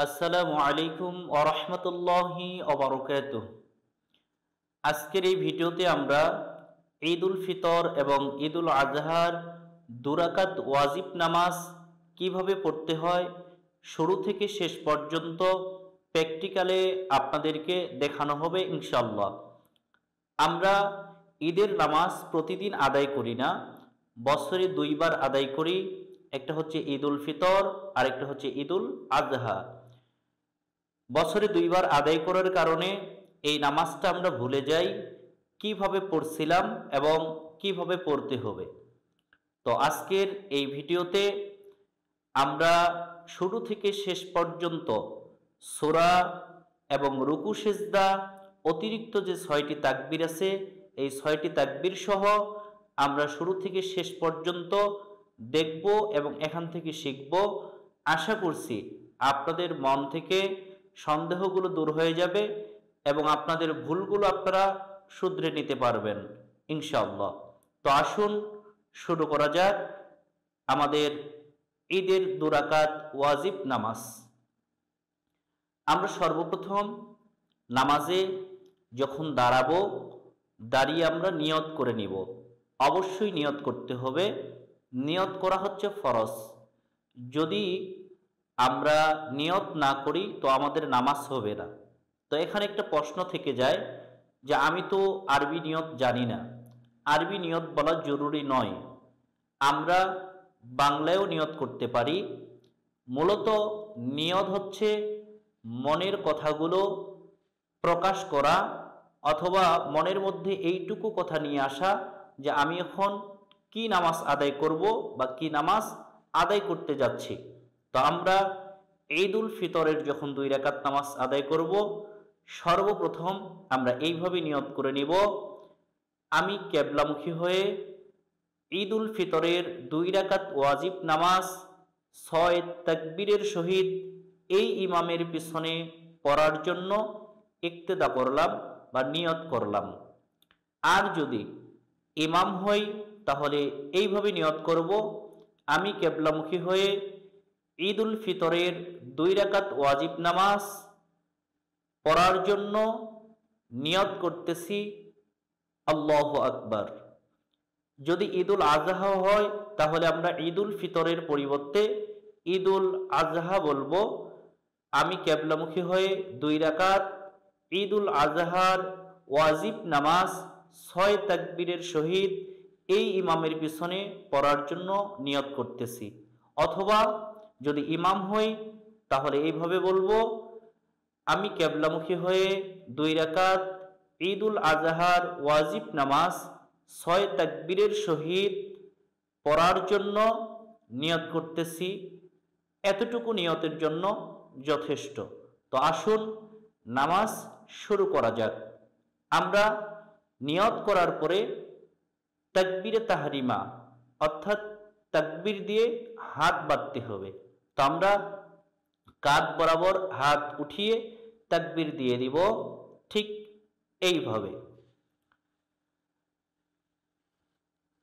আসসালামু আলাইকুম ওয়া রাহমাতুল্লাহি ওয়া বারাকাতুহু। আজকের এই ভিডিওতে আমরা ঈদুল ফিতর এবং ঈদুল আজহার দুরাকাত ওয়াজিব নামাজ কিভাবে পড়তে হয় শুরু থেকে শেষ পর্যন্ত প্র্যাকটিক্যালে আপনাদেরকে দেখানো হবে ইনশাআল্লাহ। আমরা ঈদের নামাজ প্রতিদিন আদায় করি না, বছরে দুইবার আদায় করি। একটা হচ্ছে ঈদুল ফিতর আর একটা হচ্ছে ঈদুল আজহা। বছরে দুইবার আদায় করার কারণে এই নামাজটা আমরা ভুলে যাই কিভাবে পড়ছিলাম এবং কিভাবে পড়তে হবে। তো আজকের এই ভিডিওতে আমরা শুরু থেকে শেষ পর্যন্ত সূরা এবং রুকু সিজদা অতিরিক্ত যে 6টি তাকবীর আছে এই 6টি তাকবীর সহ আমরা শুরু থেকে শেষ পর্যন্ত দেখব এবং এখান থেকে শিখব। আশা করছি আপনাদের মন থেকে সন্দেহগুলো দূর হয়ে যাবে এবং আপনাদের ভুলগুলো আপনারা শুধরে নিতে পারবেন ইনশাআল্লাহ। তো আসুন শুরু করা যাক আমাদের ঈদের দুরাকাত ওয়াজিব নামাজ। আমরা সর্বপ্রথম নামাজে যখন দাঁড়াবো, দাঁড়িয়ে আমরা নিয়ত করে নিব। অবশ্যই নিয়ত করতে হবে, নিয়ত করা হচ্ছে ফরজ। যদি আমরা নিয়ত না করি তো আমাদের নামাজ হবে না। তো এখানে একটা প্রশ্ন থেকে যায় যে আমি তো আরবি নিয়ত জানি না। আরবি নিয়ত বলা জরুরি নয়, আমরা বাংলায়ও নিয়ত করতে পারি। মূলত নিয়ত হচ্ছে মনের কথাগুলো প্রকাশ করা অথবা মনের মধ্যে এইটুকু কথা নিয়ে আসা যে আমি এখন কি নামাজ আদায় করব বা কি নামাজ আদায় করতে যাচ্ছি। তো আমরা ঈদুল ফিতরের যখন 2 রাকাত নামাজ আদায় করব, সর্বপ্রথম আমরা এইভাবে নিয়ত করে নিব, আমি কিবলামুখী হয়ে ঈদুল ফিতরের 2 রাকাত ওয়াজিব নামাজ 6 তাকবীরের সহিত এই ইমামের পিছনে পড়ার জন্য ইক্তেদা করলাম বা নিয়ত করলাম। আর যদি ইমাম হই তাহলে এইভাবে নিয়ত করব, আমি কিবলামুখী হয়ে ঈদুল ফিতরের 2 রাকাত ওয়াজিব নামাজ পড়ার জন্য নিয়ত করতেছি আল্লাহু আকবার। যদি ঈদুল আজহা হয় তাহলে আমরা ঈদুল ফিতরের পরিবর্তে ঈদুল আজহা বলবো। আমি কিবলামুখী হয়ে 2 রাকাত ঈদুল আজহার ওয়াজিব নামাজ 6 তাকবীরের সহিত এই ইমামের পিছনে পড়ার জন্য নিয়ত করতেছি। অথবা যদি ইমাম হই তাহলে এইভাবে বলবো, আমি কিবলামুখী হয়ে 2 রাকাত ঈদুল আজহার ওয়াজিব নামাজ 6 তাকবীরের সহিত পড়ার জন্য নিয়ত করতেছি। এতটুকু নিয়তের জন্য যথেষ্ট। তো আসুন নামাজ শুরু করা যাক। আমরা নিয়ত করার পরে তাকবীরে তাহরিমা অর্থাৎ তাকবীর দিয়ে হাত বাঁধতে হবে। তো আমরা কাঁধ বরাবর হাত উঠিয়ে তাকবীর দিয়ে দিব, ঠিক এইভাবে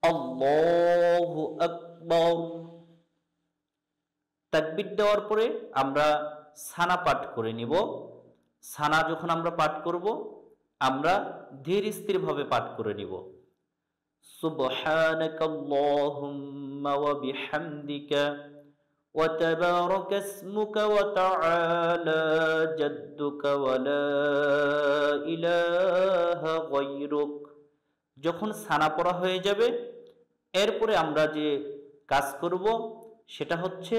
আল্লাহু আকবার। তাকবীর দেওয়ার পরে আমরা সানা পাঠ করে নিব। সানা যখন আমরা পাঠ করব আমরা ধীর স্থিরভাবে পাঠ করে নিব। সুবহানাকাল্লাহুম্মা ওয়া বিহামদিকা ওয়া তাবারাকা ইসমুকা ওয়া তাআলা জাদ্দুকা ওয়া লা ইলাহা গায়রুক। যখন সানা পড়া হয়ে যাবে এরপরে আমরা যে কাজ করব সেটা হচ্ছে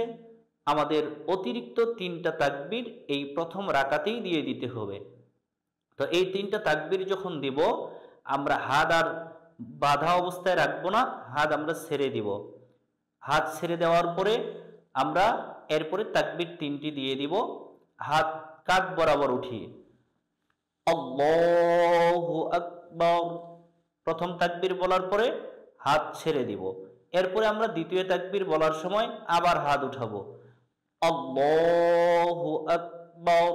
আমাদের অতিরিক্ত 3টা তাকবীর এই প্রথম রাকাতেই দিয়ে দিতে হবে। তো এই 3টা তাকবীর যখন দিব আমরা হাত আর বাঁধা অবস্থায় রাখবো না, হাত আমরা ছেড়ে দিব। হাত ছেড়ে দেওয়ার পরে আমরা এরপরে তাকবীর 3টি দিয়ে দিব, হাত কাঁধ বরাবর উঠিয়ে আল্লাহু আকবার। প্রথম তাকবীর বলার পরে হাত ছেড়ে দিব। এরপরে আমরা দ্বিতীয় তাকবীর বলার সময় আবার হাত উঠাবো আল্লাহু আকবার,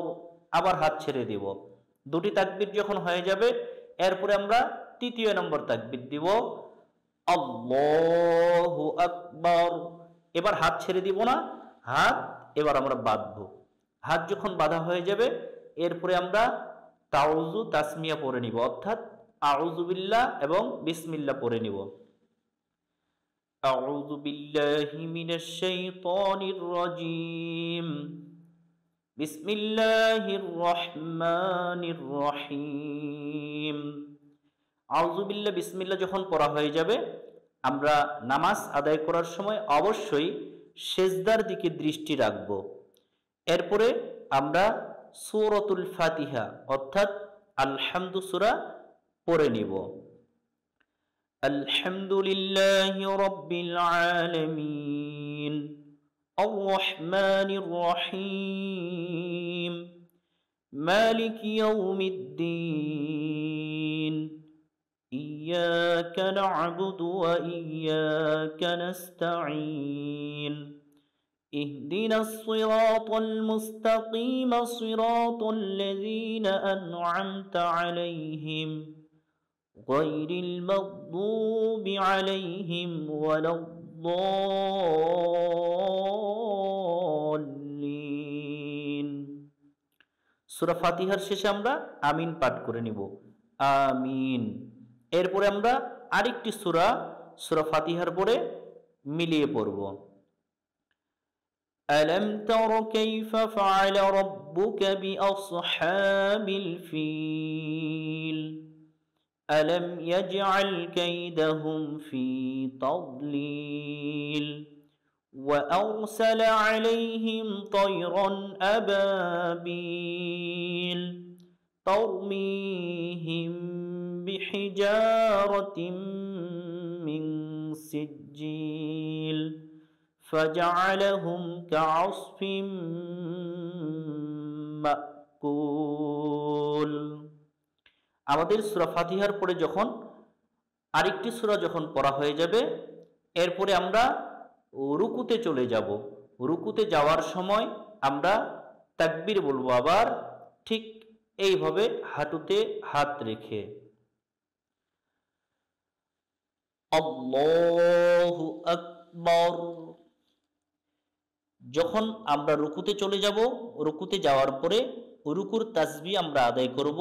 আবার হাত ছেড়ে দিব। 2টি তাকবীর যখন হয়ে যাবে এরপরে আমরা 3য় নম্বর তাকবীর দিব আল্লাহু আকবার। এবার হাত ছেড়ে দিব না, হাত এবার আমরা বাঁধবো হাত যখন বাঁধা হয়ে যাবে এরপরে আমরা তাউযু তাসমিয়া পড়ে নিব, অর্থাৎ আউযু বিল্লাহ এবং বিসমিল্লাহ পড়ে নিব। আউযু বিল্লাহি মিনাশ শাইতানির রাজীম, বিসমিল্লাহির রহমানির রহিম। আউযু বিল্লাহ বিসমিল্লাহ যখন পড়া হয়ে যাবে, আমরা নামাজ আদায় করার সময় অবশ্যই সেজদার দিকে দৃষ্টি রাখব। এরপরে আমরা সূরাতুল ফাতিহা অর্থাৎ আলহামদু সূরা পড়ে নিব। আলহামদুলিল্লাহি রাব্বিল আলামিন আর রহমানির রহিম মালিকি ইয়াউমিদ্দিন ইয়্যাকা না'বুদু ওয়া ইয়্যাকা নাস্তাঈন اهدنا الصراط المستقيم صراط الذين أنعمت عليهم غير المغضوب عليهم ولا الضالين। সূরা ফাতিহার শেষে আমরা আমিন পাঠ করে নিব, আমিন। এরপরে আমরা আরেকটি সূরা ফাতিহার পরে মিলিয়ে পড়ব। ألم تر كيف فعل ربك بأصحاب الفيل ألم يجعل كيدهم في تضليل وأرسل عليهم طيرا أبابيل ترميهم بحجارة من سجيل فجعلهم كعصف مأكول। আমাদের সূরা ফাতিহার পরে যখন আরেকটি সূরা যখন পড়া হয়ে যাবে, এরপরে আমরা রুকুতে চলে যাব। রুকুতে যাওয়ার সময় আমরা তাকবীর বলবো, আবার ঠিক এইভাবে হাঁটুতে হাত রেখে। আল্লাহু আকবার। যখন আমরা রুকুতে চলে যাব, রুকুতে যাওয়ার পরে রুকুর তাসবিহ আমরা আদায় করব।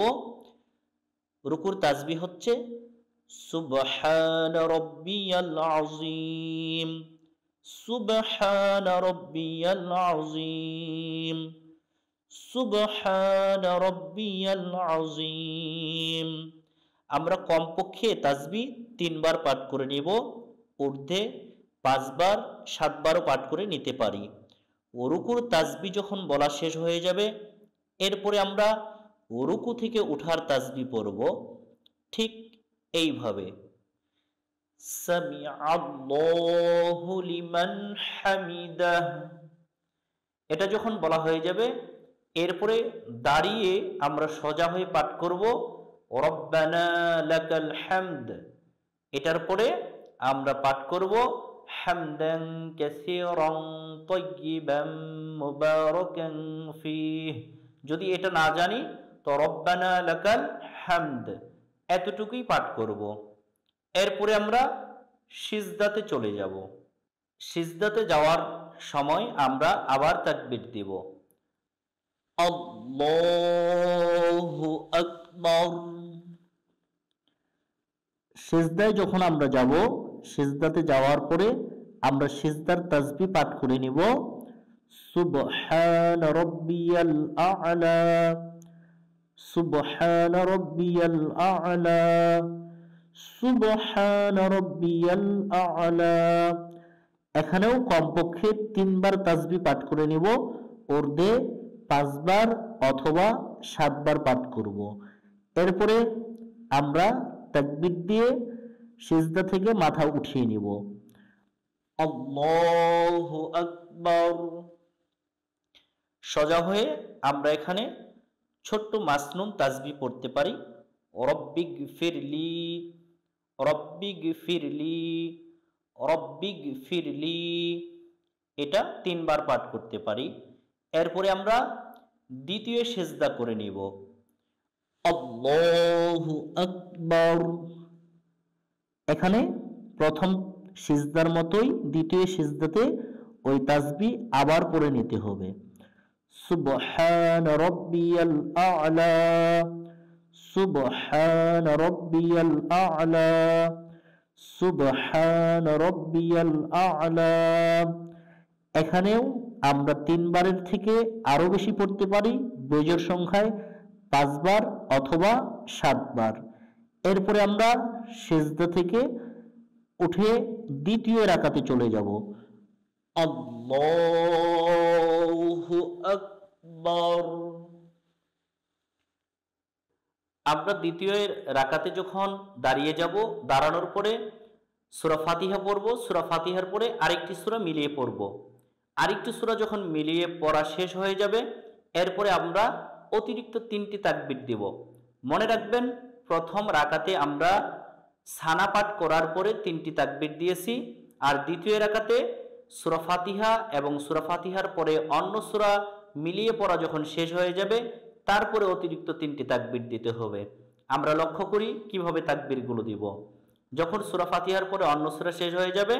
রুকুর তাসবিহ হচ্ছে সুবহান রাব্বিয়াল আযীম, সুবহান রাব্বিয়াল আযীম, সুবহান রাব্বিয়াল আযীম। আমরা কমপক্ষে তাসবিহ 3 বার পাঠ করে নিব, ঊর্ধ্বে 5 বার 7 বারও পাঠ করে নিতে পারি। রুকুর তাসবিহ যখন বলা শেষ হয়ে যাবে, এরপরে আমরা রুকু থেকে উঠার তাসবিহ পড়ব ঠিক এইভাবে, সামিআল্লাহু লিমান হামিদাহ। এটা যখন বলা হয়ে যাবে, এরপরে দাঁড়িয়ে আমরা সোজা হয়ে পাঠ করব রব্বানা লাকাল হামদ। এটার পরে আমরা পাঠ করব হামদান কাসীরান তাইয়িবান মুবারাকান ফীহ। যদি এটা না জানি তো রব্বানা লাকাল হামদ এতটুকুই পাঠ করব। এরপরে আমরা সিজদাতে চলে যাব। সিজদাতে যাওয়ার সময় আমরা আবার তাকবীর দিব, আল্লাহু আকবার। সিজদায় যখন আমরা যাব, সিজদাতে যাওয়ার পরে আমরা সিজদার তাসবিহ পাঠ করে নিব, সুবহান রাব্বিয়াল আ'লা, সুবহান রাব্বিয়াল আ'লা, সুবহান রাব্বিয়াল আ'লা। এখানেও কমপক্ষে 3 বার তাসবিহ পাঠ করে নিব, ঊর্ধ্বে 5 বার অথবা 7 বার পাঠ করব। এরপরে আমরা তাকবীর দিয়ে সিজদা থেকে মাথা উঠিয়ে নিব, আল্লাহু আকবার। সোজা হয়ে আমরা এখানে ছোট্ট মাসনুন তাসবিহ পড়তে পারি, রব্বিগফিরলি, রব্বিগফিরলি, রব্বিগফিরলি। এটা 3 বার পাঠ করতে পারি। এরপরে আমরা দ্বিতীয় সিজদা করে নিব, আল্লাহু আকবার। এখানে প্রথম সিজদার মতোই দ্বিতীয় সিজদাতে ওই তাসবিহ আবার পড়ে নিতে হবে, সুবহান রাব্বিয়াল আ'লা, সুবহান রাব্বিয়াল আ'লা, সুবহান রাব্বিয়াল আ'লা। এখানেও আমরা 3 বারের থেকে আরো বেশি পড়তে পারি বেজোড় সংখ্যায় 5 বার অথবা 7 বার। এরপরে আমরা সিজদা থেকে উঠে দ্বিতীয় রাকাতে চলে যাব। আল্লাহু আকবার। আমরা দ্বিতীয় রাকাতে যখন দাঁড়িয়ে যাব, দাঁড়ানোর পরে সূরা ফাতিহা পড়ব, সূরা ফাতিহার পরে আরেকটি সূরা মিলিয়ে পড়ব। আরেকটি সূরা যখন মিলিয়ে পড়া শেষ হয়ে যাবে, এরপরে আমরা অতিরিক্ত 3টি তাকবীর দেব। মনে রাখবেন, প্রথম রাকাতে আমরা সানা পাঠ করার পরে 3টি তাকবীর দিয়েছি, আর দ্বিতীয় রাকাতে সূরা ফাতিহা এবং সূরা ফাতিহার পরে অন্য সূরা মিলিয়ে পড়া যখন শেষ হয়ে যাবে, তারপরে অতিরিক্ত 3টি তাকবীর দিতে হবে। আমরা লক্ষ্য করি কিভাবে তাকবীরগুলো দিব। যখন সূরা ফাতিহার পরে অন্য সূরা শেষ হয়ে যাবে,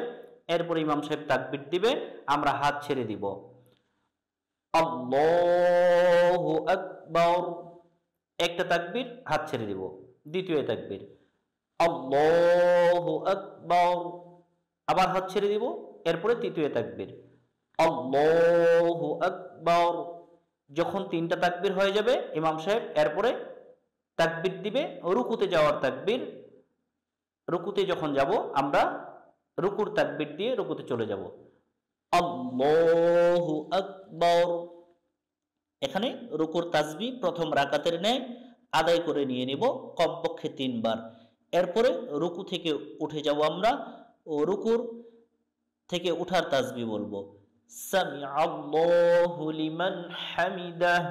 এরপরে ইমাম সাহেব তাকবীর দিবে, আমরা হাত ছেড়ে দিব। আল্লাহু আকবার, একটা তাকবীর, হাত ছেড়ে দিব। দ্বিতীয় তাকবীর, আল্লাহু আকবার, আবার হাত ছেড়ে দিব। এরপরে তৃতীয় তাকবীর, আল্লাহু আকবার। যখন 3টা তাকবীর হয়ে যাবে, ইমাম সাহেব এরপরে তাকবীর দিবে, রুকুতে যাওয়ার তাকবীর। রুকুতে যখন যাব, আমরা রুকুর তাকবীর দিয়ে রুকুতে চলে যাব। আল্লাহু আকবার। এখানে রুকুর তাসবিহ প্রথম রাকাতের ন্যায় আদায় করে নিয়ে নিব কমপক্ষে 3 বার। এরপরে রুকু থেকে উঠে যাব আমরা, ও রুকুর থেকে উঠার তাসবিহ বলবো। সামিআল্লাহু লিমান হামিদাহ।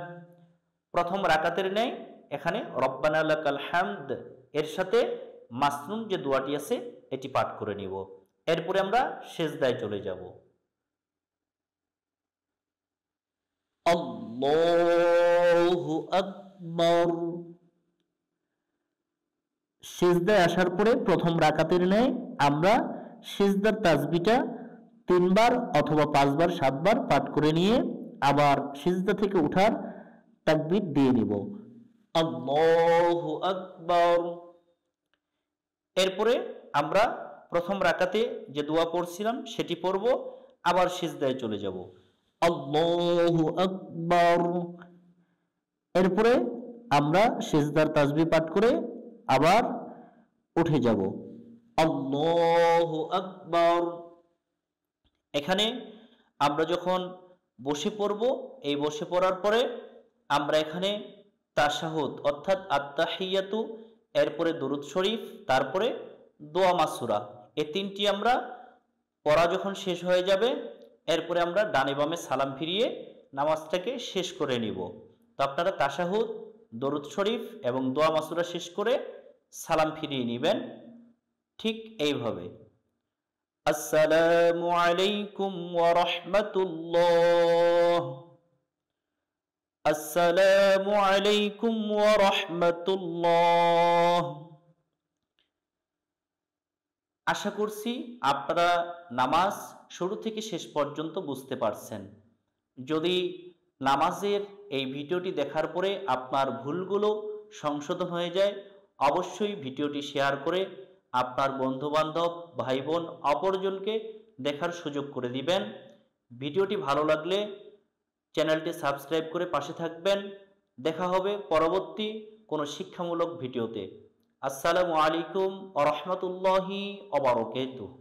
প্রথম রাকাতের ন্যায় এখানে রব্বানা লাকাল হামদ এর সাথে মাসনুন যে দোয়াটি আছে এটি পাঠ করে নিব। এরপরে আমরা সিজদায় চলে যাব। আল্লাহু আকবার। সিজদায় আসার পরে প্রথম রাকাতের ন্যায় আমরা সিজদার তাসবিহটা 3 বার অথবা 5 বার 7 বার পাঠ করে নিয়ে আবার সিজদা থেকে উঠার তাকবীর দিয়ে নিব। আল্লাহু আকবার। এরপরে আমরা প্রথম রাকাতে যে দোয়া পড়ছিলাম সেটি পড়ব, আবার সিজদায় চলে যাব। আল্লাহু আকবার। এরপরে আমরা সিজদার তাসবিহ পাঠ করে আবার উঠে যাব। আল্লাহু আকবার। এখানে আমরা যখন বসে পড়ব, এই বসে পড়ার পরে আমরা এখানে তাশাহুদ অর্থাৎ আত্তাহিয়াতু, এরপরে দুরূদ শরীফ, তারপরে দোয়া মাসুরা, এই 3টি আমরা পড়া যখন শেষ হয়ে যাবে, এরপরে আমরা ডানে বামে সালাম ফিরিয়ে নামাজটাকে শেষ করে নিব। তো আপনারা তাশাহুদ, দরুদ শরীফ এবং দোয়া মাসুরা শেষ করে সালাম ফিরিয়ে নেবেন ঠিক এইভাবে। আসসালামু আলাইকুম ওয়া রাহমাতুল্লাহ, আসসালামু আলাইকুম ওয়া রাহমাতুল্লাহ। আশা করছি আপনারা নামাজ শুরু থেকে শেষ পর্যন্ত বুঝতে পারছেন। যদি নামাজের এই ভিডিওটি দেখার পরে আপনার ভুলগুলো সংশোধন হয়ে যায়, অবশ্যই ভিডিওটি শেয়ার করে আপনার বন্ধুবান্ধব, ভাই বোন, অপরজনকে দেখার সুযোগ করে দিবেন। ভিডিওটি ভালো লাগলে চ্যানেলটি সাবস্ক্রাইব করে পাশে থাকবেন। দেখা হবে পরবর্তী কোনো শিক্ষামূলক ভিডিওতে। আসসালামু আলাইকুম ওয়া রাহমাতুল্লাহি ওয়া বারাকাতুহু।